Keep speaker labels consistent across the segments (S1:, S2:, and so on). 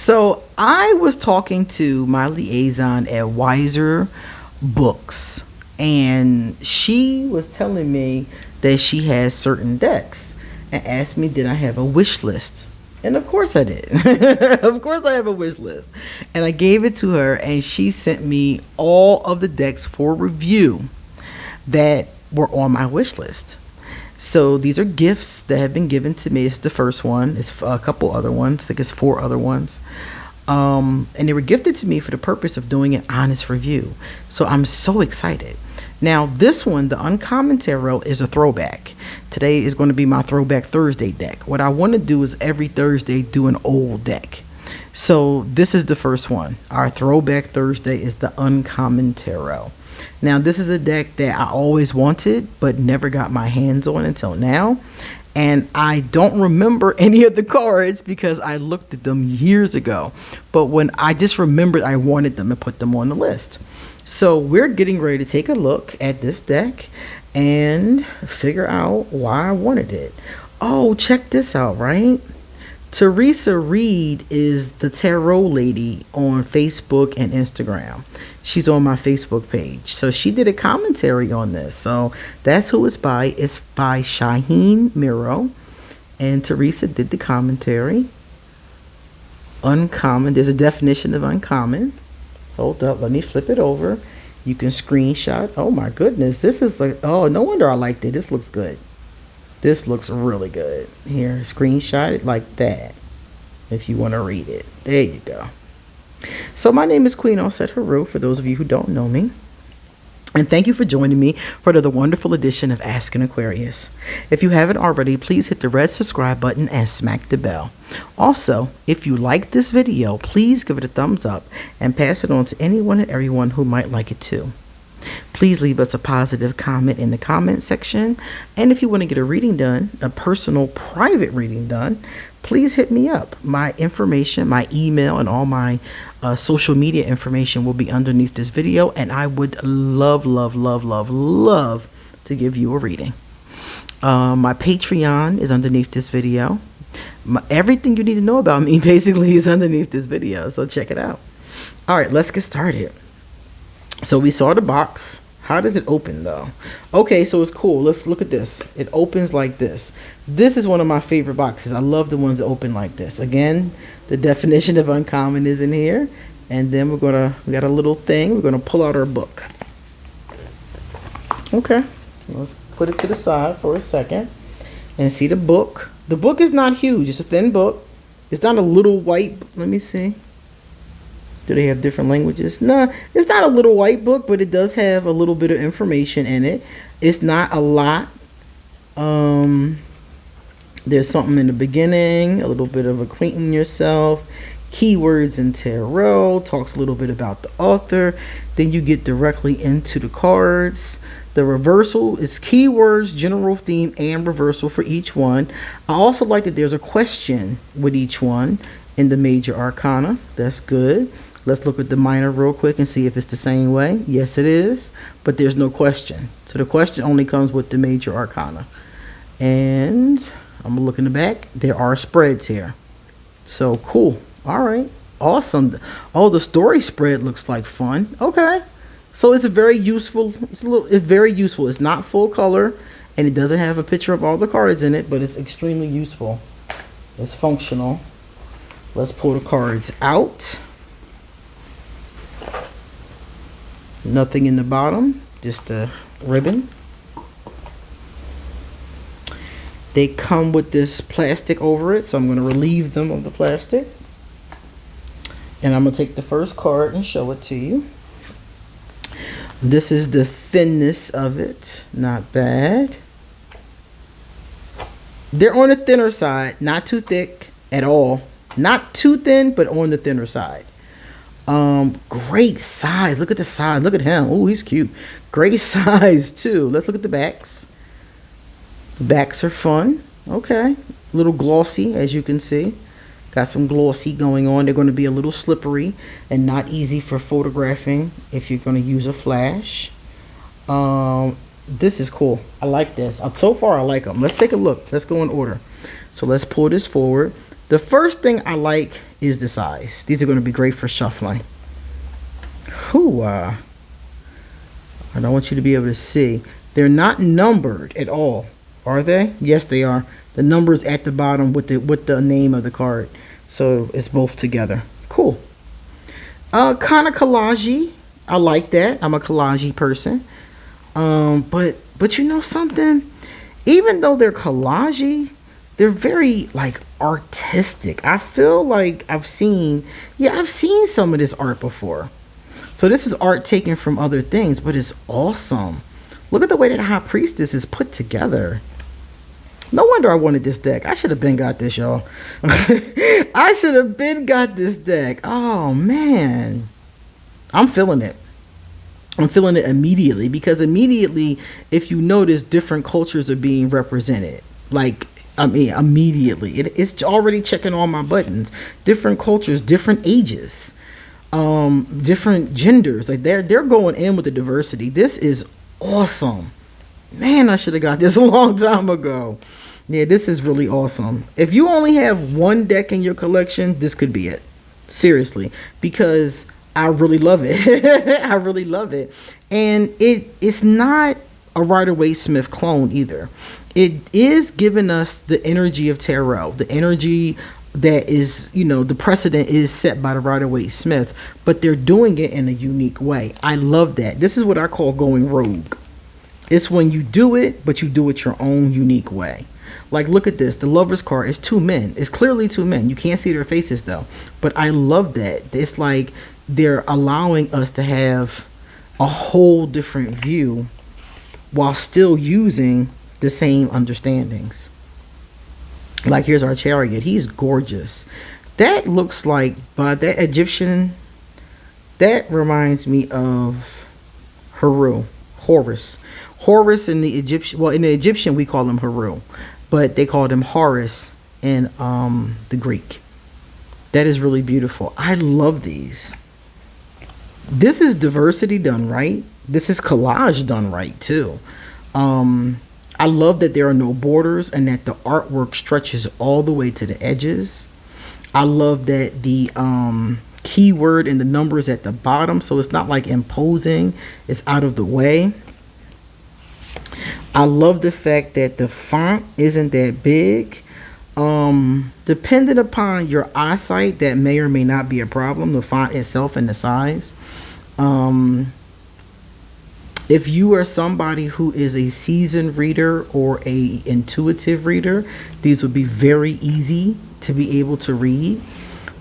S1: So I was talking to my liaison at Weiser Books, and she was telling me that she has certain decks and asked me, did I have a wish list? And of course I did. Of course I have a wish list. And I gave it to her, and she sent me all of the decks for review that were on my wish list. So these are gifts that have been given to me. It's the first one. It's a couple other ones. I think it's 4 other ones. And they were gifted to me for the purpose of doing an honest review. So I'm so excited. Now this one, the Uncommon Tarot, is a throwback. Today is going to be my Throwback Thursday deck. What I want to do is every Thursday do an old deck. So this is the first one. Our Throwback Thursday is the Uncommon Tarot. Now this is a deck that I always wanted but never got my hands on until now. And I don't remember any of the cards because I looked at them years ago. But when I just remembered I wanted them and put them on the list. So we're getting ready to take a look at this deck and figure out why I wanted it. Oh, check this out, right? Theresa Reed is the tarot lady on Facebook and Instagram. She's on my Facebook page. So she did a commentary on this. So that's who it's by. It's by Shaheen Miro. And Theresa did the commentary. Uncommon. There's a definition of uncommon. Hold up. Let me flip it over. You can screenshot. Oh my goodness. This is like, oh, no wonder I liked it. This looks good. This looks really good. Here, screenshot it like that if you want to read it. There you go. So my name is QueenAusetHeru, for those of you who don't know me. And thank you for joining me for the wonderful edition of Ask an Aquarius. If you haven't already, please hit the red subscribe button and smack the bell. Also, if you like this video, please give it a thumbs up and pass it on to anyone and everyone who might like it too. Please leave us a positive comment in the comment section. And if you want to get a reading done, a personal private reading done, please hit me up. My information, my email, and all my social media information will be underneath this video. And I would love, love, love, love, love to give you a reading. My Patreon is underneath this video. Everything you need to know about me basically is underneath this video. So check it out. All right, let's get started. So we saw the box. How does it open though? Okay, so it's cool. Let's look at this. It opens like this. This is one of my favorite boxes. I love the ones that open like this. Again, the definition of uncommon is in here. And then we got a little thing. We're gonna pull out our book. Okay, let's put it to the side for a second and see the book. The book is not huge. It's a thin book. It's not a little white. Let me see. Do they have different languages? No, it's not a little white book, but it does have a little bit of information in it. It's not a lot. There's something in the beginning, a little bit of acquainting yourself, keywords in tarot, talks a little bit about the author. Then you get directly into the cards. The reversal is keywords, general theme, and reversal for each one. I also like that there's a question with each one in the major arcana. That's good. Let's look at the minor real quick and see if it's the same way. Yes, it is, but there's no question. So the question only comes with the major arcana. And I'm gonna look in the back. There are spreads here. So cool. All right, awesome. Oh, the story spread looks like fun. Okay, so it's a very useful. It's very useful. It's not full color, and it doesn't have a picture of all the cards in it, but it's extremely useful. It's functional. Let's pull the cards out. Nothing in the bottom, just a ribbon. They come with this plastic over it, so I'm going to relieve them of the plastic. And I'm going to take the first card and show it to you. This is the thinness of it. Not bad. They're on the thinner side, not too thick at all. Not too thin, but on the thinner side. Great size. Look at the size. Look at him. Oh, he's cute. Great size too. Let's look at the backs. The backs are fun. Okay, a little glossy, as you can see. Got some glossy going on. They're going to be a little slippery and not easy for photographing if you're going to use a flash. This is cool. I like this. So far I like them. Let's take a look. Let's go in order. So let's pull this forward. The first thing I like is the size. These are going to be great for shuffling. Whew, I don't want you to be able to see. They're not numbered at all, are they? Yes, they are. The numbers at the bottom with the name of the card. So it's both together. Cool. Kind of collage-y. I like that. I'm a collage-y person. But you know something? Even though they're collage-y, they're very like artistic. I feel like I've seen some of this art before. So this is art taken from other things, but it's awesome. Look at the way that High Priestess is put together. No wonder I wanted this deck. I should have been got this, y'all. I should have been got this deck. Oh, man. I'm feeling it. I'm feeling it immediately, because immediately, if you notice, different cultures are being represented. Like, I mean, immediately. It's already checking all my buttons. Different cultures, different ages, different genders. Like, they're going in with the diversity. This is awesome. Man, I should have got this a long time ago. Yeah, this is really awesome. If you only have one deck in your collection, this could be it. Seriously. Because I really love it. I really love it. And it's not a Rider-Waite-Smith clone either. It is giving us the energy of tarot. The energy that is, you know, the precedent is set by the Rider-Waite-Smith. But they're doing it in a unique way. I love that. This is what I call going rogue. It's when you do it, but you do it your own unique way. Like, look at this. The Lover's card is two men. It's clearly two men. You can't see their faces, though. But I love that. It's like they're allowing us to have a whole different view while still using the same understandings. Like, here's our Chariot. He's gorgeous. That looks like, that Egyptian, that reminds me of Horus. Horus in the Egyptian, well, in the Egyptian we call him Heru, but they called him Horus in the Greek. That is really beautiful. I love these. This is diversity done right. This is collage done right too. I love that there are no borders and that the artwork stretches all the way to the edges. I love that the keyword and the numbers at the bottom, so it's not like imposing, it's out of the way. I love the fact that the font isn't that big. Depending upon your eyesight, that may or may not be a problem, the font itself and the size. If you are somebody who is a seasoned reader or a intuitive reader, these would be very easy to be able to read.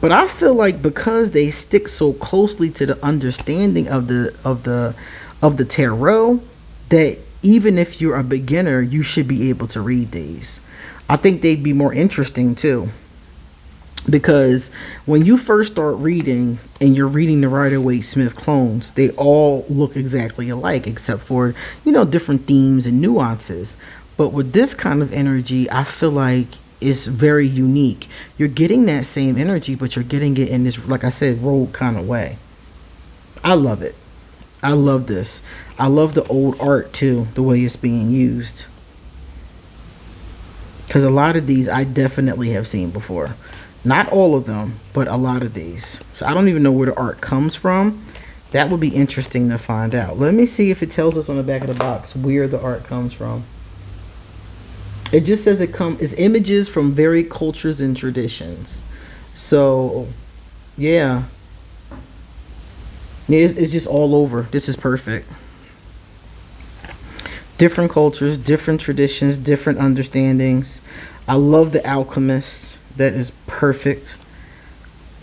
S1: But I feel like because they stick so closely to the understanding of the tarot, that even if you're a beginner, you should be able to read these. I think they'd be more interesting too. Because when you first start reading and you're reading the Rider-Waite-Smith clones, they all look exactly alike, except for, you know, different themes and nuances. But with this kind of energy, I feel like it's very unique. You're getting that same energy, but you're getting it in this, like I said, rogue kind of way. I love it. I love this. I love the old art too, the way it's being used. Because a lot of these I definitely have seen before. Not all of them, but a lot of these. So I don't even know where the art comes from. That would be interesting to find out. Let me see if it tells us on the back of the box where the art comes from. It just says it's images from varied cultures and traditions. So, yeah. It's just all over. This is perfect. Different cultures, different traditions, different understandings. I love the alchemist. That is perfect.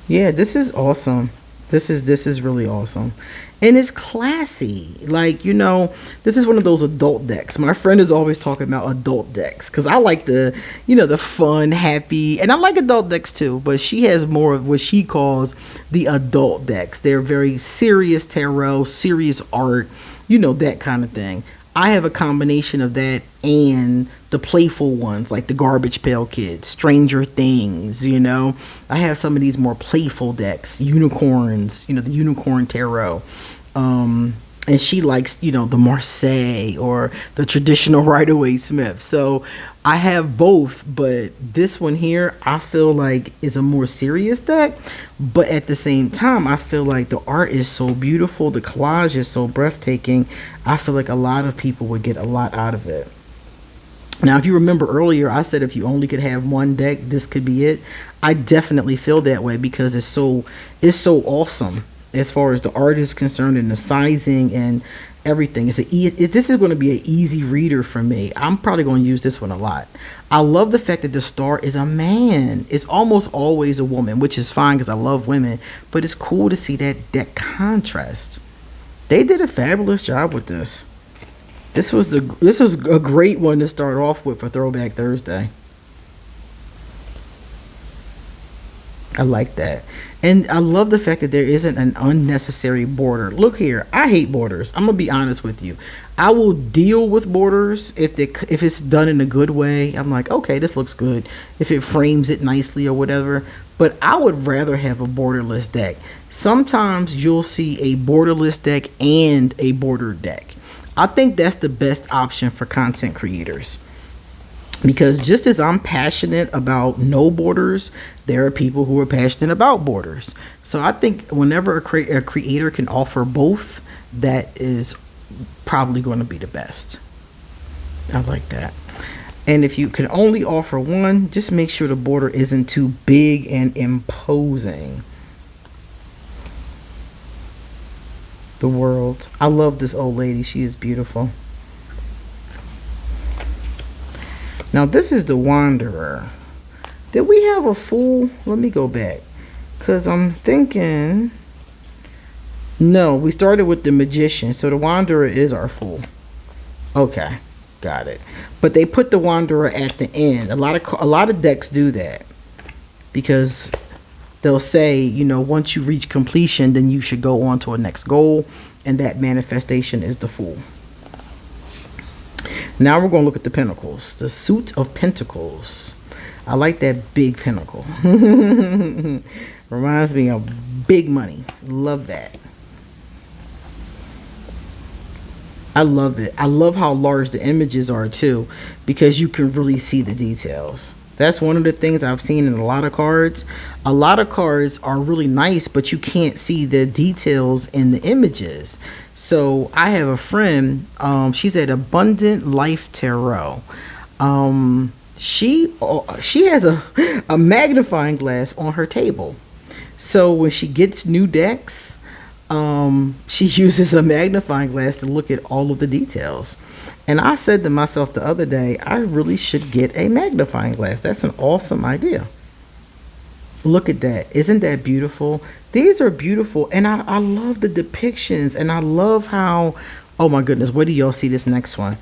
S1: Yeah, this is awesome. This is really awesome. And it's classy. Like, you know, this is one of those adult decks. My friend is always talking about adult decks because I like the, you know, the fun, happy, and I like adult decks too, but she has more of what she calls the adult decks. They're very serious tarot, serious art, you know, that kind of thing. I have a combination of that and the playful ones, like the Garbage Pail Kids, Stranger Things, you know. I have some of these more playful decks, unicorns, you know, the Unicorn Tarot. And she likes, you know, the Marseille or the traditional Rider-Waite-Smith. So I have both, but this one here I feel like is a more serious deck. But at the same time, I feel like the art is so beautiful, the collage is so breathtaking. I feel like a lot of people would get a lot out of it. Now, if you remember earlier, I said if you only could have one deck, this could be it. I definitely feel that way because it's so awesome as far as the art is concerned and the sizing and everything. This is going to be an easy reader for me. I'm probably going to use this one a lot. I love the fact that the star is a man. It's almost always a woman, which is fine because I love women. But it's cool to see that contrast. They did a fabulous job with this. This was a great one to start off with for Throwback Thursday. I like that. And I love the fact that there isn't an unnecessary border. Look here, I hate borders. I'm gonna be honest with you. I will deal with borders if it's done in a good way. I'm like, okay, this looks good. If it frames it nicely or whatever. But I would rather have a borderless deck. Sometimes you'll see a borderless deck and a bordered deck. I think that's the best option for content creators. Because just as I'm passionate about no borders, there are people who are passionate about borders. So I think whenever a creator can offer both, that is probably going to be the best. I like that. And if you can only offer one, just make sure the border isn't too big and imposing. The world. I love this old lady. She is beautiful. Now this is the Wanderer. Did we have a Fool? Let me go back. Because I'm thinking... No, we started with the Magician. So the Wanderer is our Fool. Okay. Got it. But they put the Wanderer at the end. A lot of decks do that. Because... they'll say, you know, once you reach completion, then you should go on to a next goal. And that manifestation is the Fool. Now we're going to look at the Pentacles. The Suit of Pentacles. I like that big pentacle. Reminds me of big money. Love that. I love it. I love how large the images are too. Because you can really see the details. That's one of the things I've seen in a lot of cards. A lot of cards are really nice, but you can't see the details in the images. So I have a friend, she's at Abundant Life Tarot. She has a magnifying glass on her table. So when she gets new decks, she uses a magnifying glass to look at all of the details. And I said to myself the other day, I really should get a magnifying glass. That's an awesome idea. Look at that. Isn't that beautiful? These are beautiful. And I love the depictions. And I love how... oh my goodness. Where do y'all see this next one?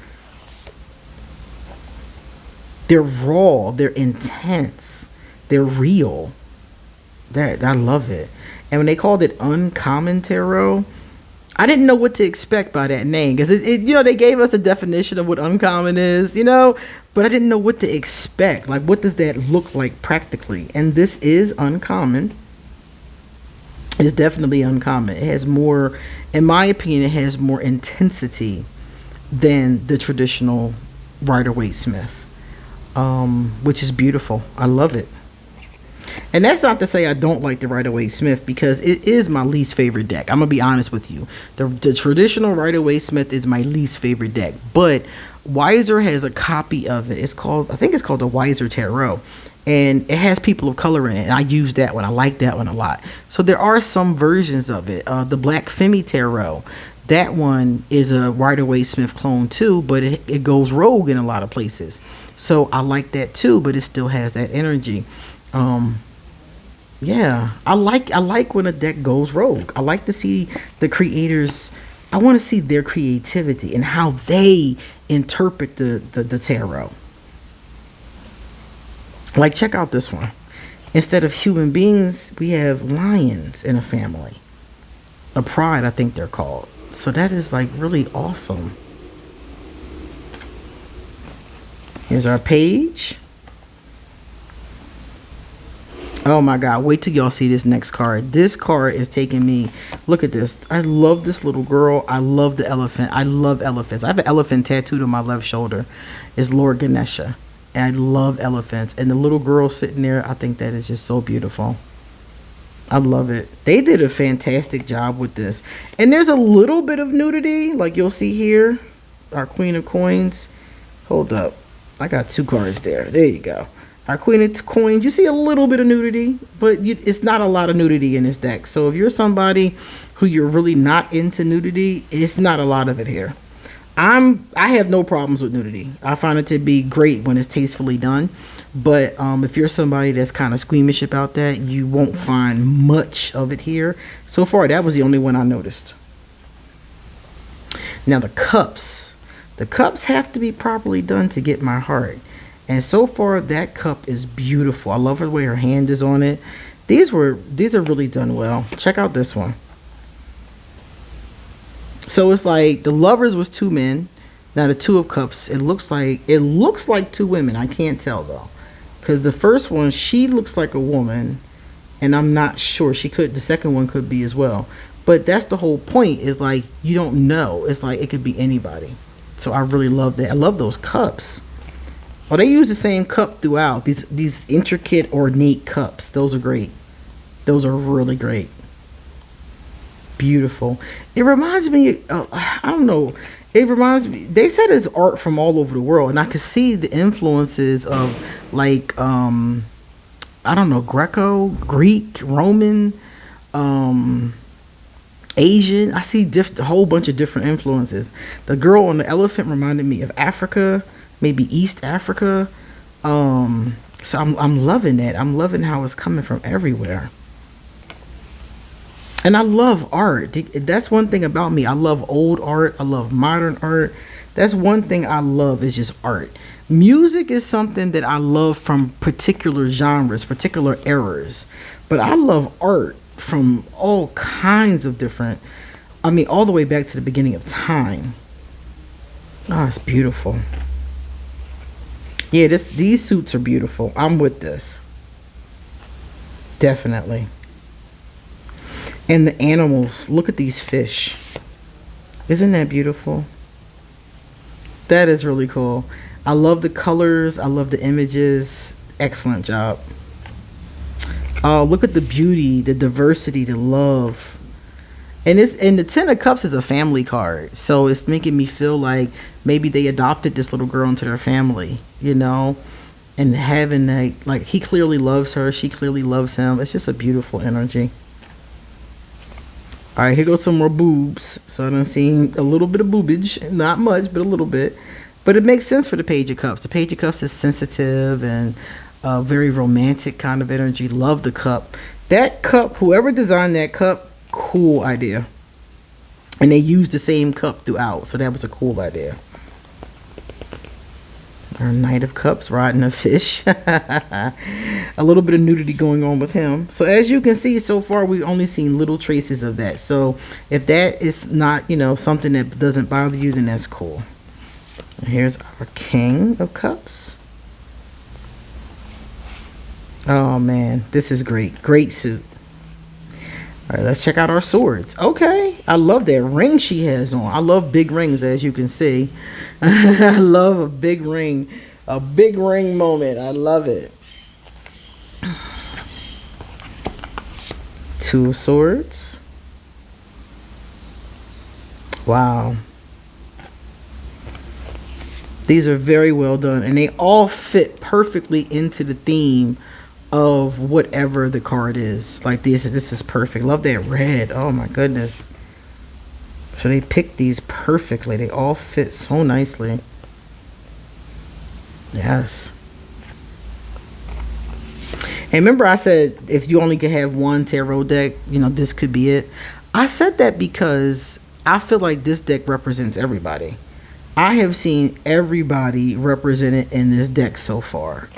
S1: They're raw. They're intense. They're real. I love it. And when they called it Uncommon Tarot... I didn't know what to expect by that name because you know, they gave us the definition of what uncommon is, you know, but I didn't know what to expect. Like, what does that look like practically? And this is uncommon. It's definitely uncommon. It has more, in my opinion, it has more intensity than the traditional Rider-Waite Smith, which is beautiful. I love it. And that's not to say I don't like the Rider-Waite Smith, because it is my least favorite deck. I'm going to be honest with you. The traditional Rider-Waite Smith is my least favorite deck. But Weiser has a copy of it. I think it's called the Weiser Tarot. And it has people of color in it. And I use that one. I like that one a lot. So there are some versions of it. The Black Femi Tarot. That one is a Rider-Waite Smith clone too. But it goes rogue in a lot of places. So I like that too. But it still has that energy. Yeah, I like when a deck goes rogue. I like to see the creators. I want to see their creativity and how they interpret the tarot. Like, check out this one. Instead of human beings, we have lions in a family. A pride, I think they're called. So that is like really awesome. Here's our page. Oh my god, wait till y'all see this next card. This card is taking me... look at this. I love this little girl. I love the elephant. I love elephants. I have an elephant tattooed on my left shoulder. It's Lord Ganesha. And I love elephants. And the little girl sitting there, I think that is just so beautiful. I love it. They did a fantastic job with this. And there's a little bit of nudity, like you'll see here. Our Queen of Coins. Hold up. I got 2 cards there. There you go. Our Queen of Coins. You see a little bit of nudity, but it's not a lot of nudity in this deck. So if you're somebody who you're really not into nudity, it's not a lot of it here. I have no problems with nudity. I find it to be great when it's tastefully done. But if you're somebody that's kind of squeamish about that, you won't find much of it here. So far, that was the only one I noticed. Now the cups. The cups have to be properly done to get my heart. And so far, that cup is beautiful. I love the way her hand is on it. These are really done well. Check out this one. So it's like the lovers was 2 men. Now the 2 of cups, it looks like 2 women. I can't tell though, because the first one, she looks like a woman, and I'm not sure. The second one could be as well. But that's the whole point, is like you don't know. It's like it could be anybody. So I really love that. I love those cups. Well, they use the same cup throughout. These intricate, ornate cups. Those are great. Those are really great. Beautiful. It reminds me, I don't know. It reminds me, they said it's art from all over the world, and I could see the influences of like, I don't know, Greek, Roman, Asian. I see a whole bunch of different influences. The girl on the elephant reminded me of Africa, maybe East Africa. So I'm loving that. I'm loving how it's coming from everywhere. And I love art. That's one thing about me. I love old art. I love modern art. That's one thing I love, is just art. Music is something that I love from particular genres, particular eras. But I love art from all kinds of different, I mean, all the way back to the beginning of time. Oh, it's beautiful. Yeah, these suits are beautiful. I'm with this. Definitely. And the animals, look at these fish. Isn't that beautiful? That is really cool. I love the colors. I love the images. Excellent job. Oh, look at the beauty, the diversity, the love. And the 10 of Cups is a family card. So it's making me feel like maybe they adopted this little girl into their family, you know? And having that, like, he clearly loves her. She clearly loves him. It's just a beautiful energy. All right, here goes some more boobs. So I done seen a little bit of boobage. Not much, but a little bit. But it makes sense for the Page of Cups. The Page of Cups is sensitive and very romantic kind of energy. Love the cup. That cup, whoever designed that cup, cool idea. And they used the same cup throughout. So that was a cool idea. Our Knight of Cups riding a fish. A little bit of nudity going on with him. So as you can see, so far we've only seen little traces of that. So if that is not, you know, something that doesn't bother you, then that's cool. And here's our King of Cups. Oh man, this is great. Great suit. All right, let's check out our swords. Okay, I love that ring she has on. I love big rings, as you can see. I love a big ring moment. I love it. Two of Swords. Wow. These are very well done, and they all fit perfectly into the theme of whatever the card is. Like this is perfect. Love that red. Oh my goodness. So they picked these perfectly. They all fit so nicely. Yes. And remember I said if you only could have one tarot deck, you know, this could be it. I said that because I feel like this deck represents everybody. I have seen everybody represented in this deck so far.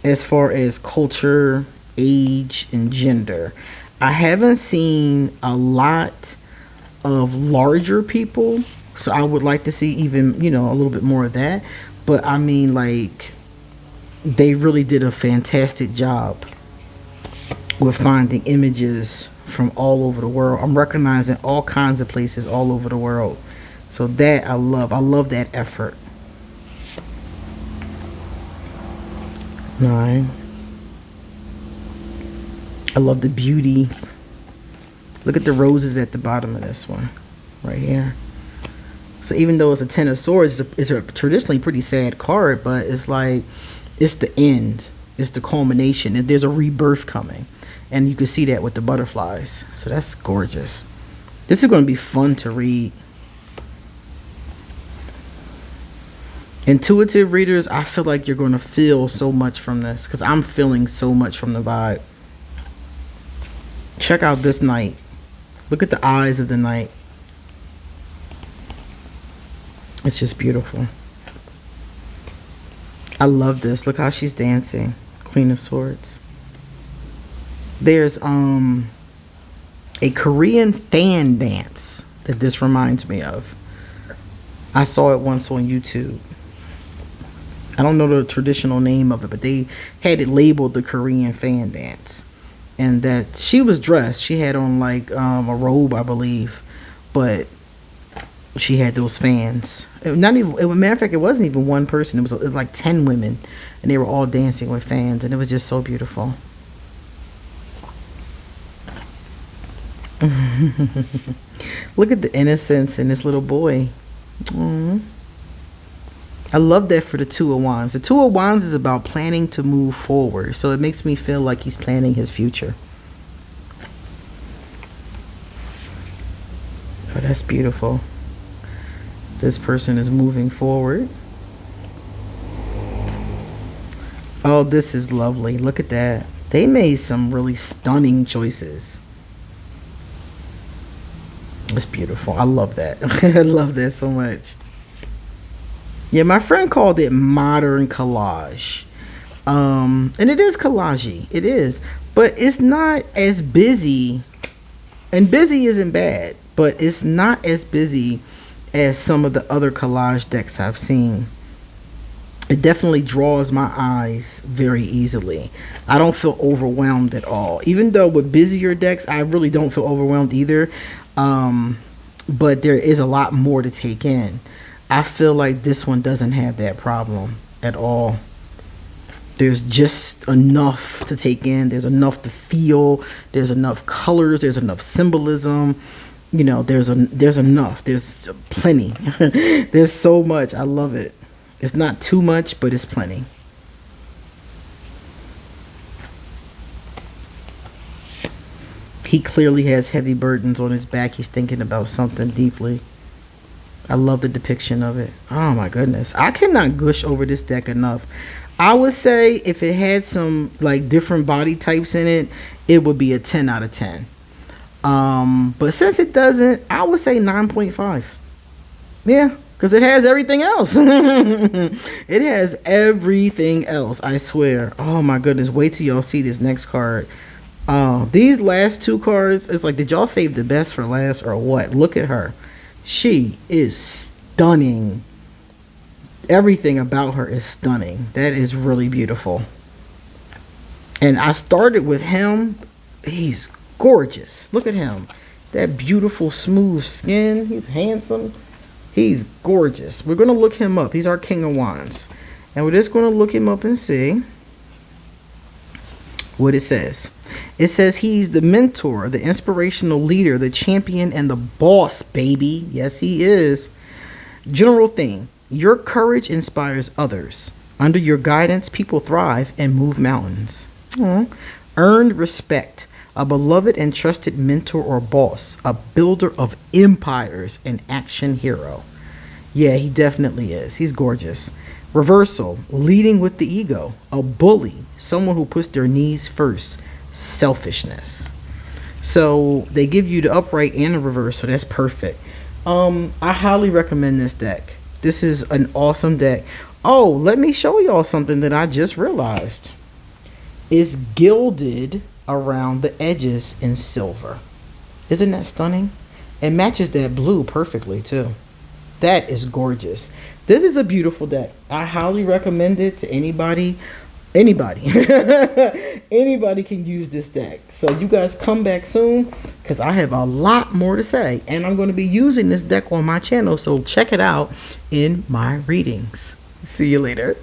S1: As far as culture, age, and gender. I haven't seen a lot of larger people, so I would like to see even, you know, a little bit more of that. But I mean, like, they really did a fantastic job with finding images from all over the world. I'm recognizing all kinds of places all over the world. So that I love. I love that effort. 9. I love the beauty. Look at the roses at the bottom of this one. Right here. So even though it's a 10 of swords, it's a traditionally pretty sad card, but it's like, it's the end. It's the culmination. And there's a rebirth coming. And you can see that with the butterflies. So that's gorgeous. This is going to be fun to read. Intuitive readers, I feel like you're going to feel so much from this, because I'm feeling so much from the vibe. Check out this knight. Look at the eyes of the knight. It's just beautiful. I love this. Look how she's dancing. Queen of Swords. There's a Korean fan dance that this reminds me of. I saw it once on YouTube. I don't know the traditional name of it, but they had it labeled the Korean fan dance. And that she was dressed. She had on like a robe, I believe. But she had those fans. Not even, matter of fact, it wasn't even one person. It was like 10 women. And they were all dancing with fans. And it was just so beautiful. Look at the innocence in this little boy. Aww. I love that for the Two of Wands. The Two of Wands is about planning to move forward. So it makes me feel like he's planning his future. Oh, that's beautiful. This person is moving forward. Oh, this is lovely. Look at that. They made some really stunning choices. It's beautiful. I love that. I love that so much. Yeah, my friend called it modern collage. And it is collage-y. It is. But it's not as busy. And busy isn't bad. But it's not as busy as some of the other collage decks I've seen. It definitely draws my eyes very easily. I don't feel overwhelmed at all. Even though with busier decks, I really don't feel overwhelmed either. But there is a lot more to take in. I feel like this one doesn't have that problem at all. There's just enough to take in. There's enough to feel. There's enough colors. There's enough symbolism. You know, there's enough. There's plenty. There's so much. I love it. It's not too much, but it's plenty. He clearly has heavy burdens on his back. He's thinking about something deeply. I love the depiction of it. Oh my goodness. I cannot gush over this deck enough. I would say if it had some like different body types in it, it would be a 10 out of 10. But since it doesn't, I would say 9.5. Yeah, because it has everything else. It has everything else, I swear. Oh my goodness. Wait till y'all see this next card. These last two cards, it's like, did y'all save the best for last or what? Look at her. She is stunning. Everything about her is stunning. That is really beautiful. And I started with him. He's gorgeous. Look at him. That beautiful smooth skin. He's handsome. He's gorgeous. We're going to look him up. He's our King of Wands. And we're just going to look him up and see what it says. It says he's the mentor, the inspirational leader, the champion, and the boss, baby. Yes, he is. General theme. Your courage inspires others. Under your guidance, people thrive and move mountains. Aww. Earned respect. A beloved and trusted mentor or boss. A builder of empires. An action hero. Yeah, he definitely is. He's gorgeous. Reversal. Leading with the ego. A bully. Someone who puts their needs first. Selfishness. So they give you the upright and the reverse, so that's perfect. I highly recommend this deck. This is an awesome deck. Oh, let me show y'all something that I just realized. It's gilded around the edges in silver. Isn't that stunning? It matches that blue perfectly too. That is gorgeous. This is a beautiful deck. I highly recommend it to anybody. Anybody can use this deck. So you guys come back soon, because I have a lot more to say, and I'm going to be using this deck on my channel, so check it out in my readings. See you later.